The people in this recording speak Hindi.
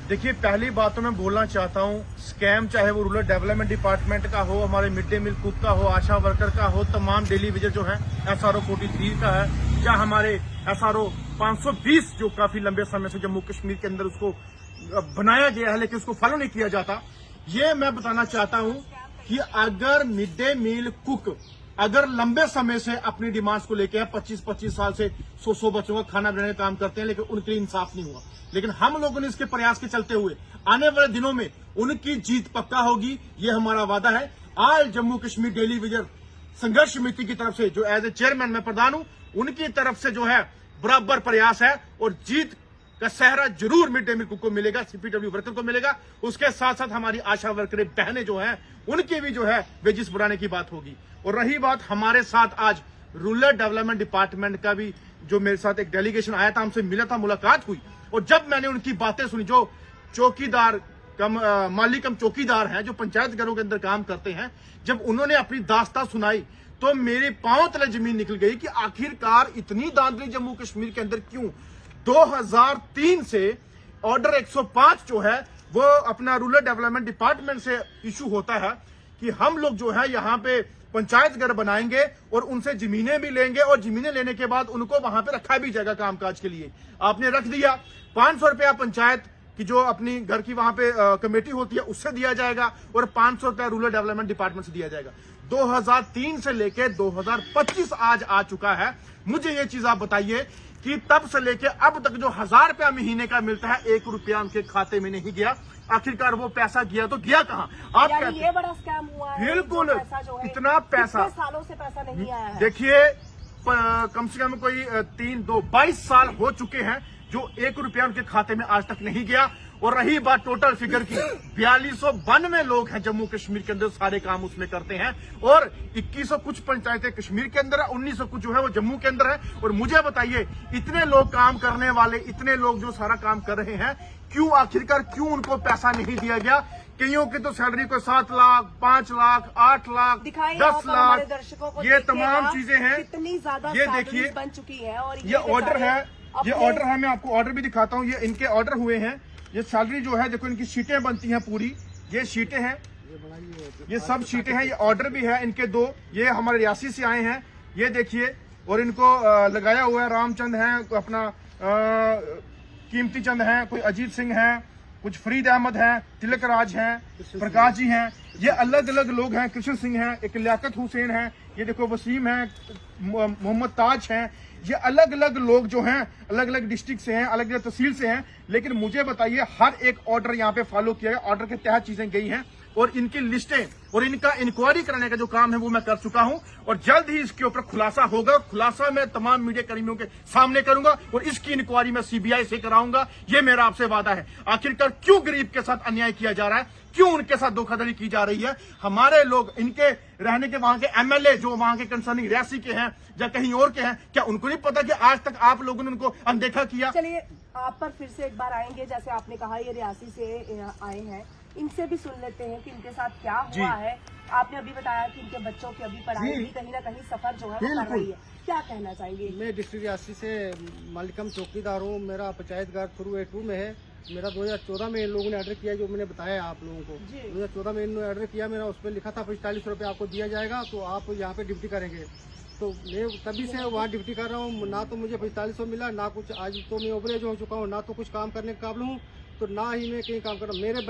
देखिए, पहली बात तो मैं बोलना चाहता हूँ, स्कैम चाहे वो रूरल डेवलपमेंट डिपार्टमेंट का हो, हमारे मिड डे मील कुक का हो, आशा वर्कर का हो, तमाम डेली विजिट जो है SRO 43 का है, या हमारे SRO 520 जो काफी लंबे समय से जम्मू कश्मीर के अंदर उसको बनाया गया है लेकिन उसको फॉलो नहीं किया जाता। ये मैं बताना चाहता हूँ कि अगर मिड डे मील कुक अगर लंबे समय से अपनी डिमांड्स को लेकर 25-25 साल से 100 बच्चों का खाना बनाने का काम करते हैं लेकिन उनके लिए इंसाफ नहीं हुआ, लेकिन हम लोगों ने इसके प्रयास के चलते हुए आने वाले दिनों में उनकी जीत पक्का होगी, ये हमारा वादा है। आज जम्मू कश्मीर डेली विजिट संघर्ष समिति की तरफ से जो एज ए चेयरमैन मैं प्रधान हूं, उनकी तरफ से जो है बराबर प्रयास है और जीत का सहरा जरूर मिड डे मील कुक को मिलेगा, CPW वर्कर को मिलेगा। उसके साथ साथ हमारी आशा वर्कर बहनें जो हैं उनकी भी जो है वेजिस बढ़ाने की बात होगी। और रही बात, हमारे साथ आज रूरल डेवलपमेंट डिपार्टमेंट का भी जो मेरे साथ एक डेलीगेशन आया था, हमसे मिला था, मुलाकात हुई, और जब मैंने उनकी बातें सुनी, जो चौकीदार कम माली कम चौकीदार हैं जो पंचायत घरों के अंदर काम करते हैं, जब उन्होंने अपनी दास्तां सुनाई तो मेरे पांव तले जमीन निकल गई कि आखिरकार इतनी धांधली जम्मू कश्मीर के अंदर क्यों। 2003 से ऑर्डर 105 जो है वो अपना रूरल डेवलपमेंट डिपार्टमेंट से इशू होता है कि हम लोग जो है यहाँ पे पंचायत घर बनाएंगे और उनसे जमीनें भी लेंगे और जमीनें लेने के बाद उनको वहां पे रखा भी जाएगा कामकाज के लिए। आपने रख दिया, 500 रुपया पंचायत की जो अपनी घर की वहां पे कमेटी होती है उससे दिया जाएगा और 500 रुपया रूरल डेवलपमेंट डिपार्टमेंट से दिया जाएगा। 2003 से लेके 2025 आज आ चुका है। मुझे ये चीज आप बताइए कि तब से लेके अब तक जो 1000 रुपया महीने का मिलता है, 1 रुपया उनके खाते में नहीं गया। आखिरकार वो पैसा गया तो गया कहाँ? आप यानी ये बड़ा स्कैम हुआ है। बिल्कुल, इतना पैसा सालों से पैसा नहीं आया है। देखिए, कम से कम कोई 22 साल हो चुके हैं जो 1 रुपया उनके खाते में आज तक नहीं गया। और रही बात टोटल फिगर की, 4292 लोग हैं जम्मू कश्मीर के अंदर, सारे काम उसमें करते हैं, और 2100 कुछ पंचायतें कश्मीर के अंदर है, 1900 कुछ जो है वो जम्मू के अंदर है। और मुझे बताइए, इतने लोग काम करने वाले, इतने लोग जो सारा काम कर रहे हैं, क्यों आखिरकार क्यों उनको पैसा नहीं दिया गया? कईयों की तो सैलरी को 7 लाख, 5 लाख, 8 लाख, 10 लाख, ये तमाम चीजें हैं। कितनी ज्यादा ये देखिए बन चुकी है। और ये ऑर्डर है, ये ऑर्डर है, मैं आपको ऑर्डर भी दिखाता हूँ। ये इनके ऑर्डर हुए हैं, ये सैलरी जो है देखो, इनकी शीटें बनती हैं पूरी, ये शीटें हैं, ये सब शीटें हैं। ये ऑर्डर भी है इनके 2, ये हमारे रियासी से आए हैं, ये देखिए। और इनको लगाया हुआ है, रामचंद है, अपना कीमती चंद है, कोई अजीत सिंह है, कुछ फरीद अहमद है, तिलक राज है, प्रकाश जी हैं, ये अलग अलग लोग हैं, कृष्ण सिंह है, एक लियाकत हुसैन है, ये देखो वसीम है, मोहम्मद ताज हैं। ये अलग अलग लोग जो हैं अलग अलग डिस्ट्रिक्ट से हैं, अलग अलग तहसील से हैं। लेकिन मुझे बताइए, हर एक ऑर्डर यहाँ पे फॉलो किया गया, ऑर्डर के तहत चीजें गई हैं और इनकी लिस्टें और इनका इंक्वायरी कराने का जो काम है वो मैं कर चुका हूं और जल्द ही इसके ऊपर खुलासा होगा। खुलासा मैं तमाम मीडिया कर्मियों के सामने करूंगा और इसकी इंक्वायरी मैं CBI से कराऊंगा। ये मेरा आपसे वादा है। आखिरकार क्यों गरीब के साथ अन्याय किया जा रहा है, क्यों उनके साथ धोखाधड़ी की जा रही है? हमारे लोग, इनके रहने के वहां के MLA जो वहां के कंसर्निंग रियासी के हैं या कहीं और के हैं, क्या उनको नहीं पता कि आज तक आप लोगों ने उनको अनदेखा किया? चलिए, आप पर फिर से एक बार आएंगे। जैसे आपने कहा ये रियासी से आए हैं, इनसे भी सुन लेते हैं कि इनके साथ क्या हुआ है। आपने अभी बताया कि इनके बच्चों की अभी पढ़ाई भी कहीं ना कहीं सफर जो है वो कर रही है, क्या कहना चाहेंगे? मैं डिस्ट्रिक्ट रियासी से मालिकम चौकीदार हूँ। मेरा पंचायत घर थ्रू A2 में है। मेरा 2014 में इन लोगों ने ऑर्डर किया, जो मैंने बताया आप लोगों को। 2014 में इन्होंने ऑर्डर किया, मेरा उस पर लिखा था 45 रुपये आपको दिया जाएगा, तो आप यहाँ पे ड्यूटी करेंगे। तो मैं तभी से वहाँ ड्यूटी कर रहा हूँ। ना तो मुझे 4500 मिला, ना कुछ। आज तो मैं ओवरेज हो चुका हूँ, ना तो कुछ काम करने के काबिल हूँ, तो ना ही मैं कहीं काम कर रहा हूँ। मेरे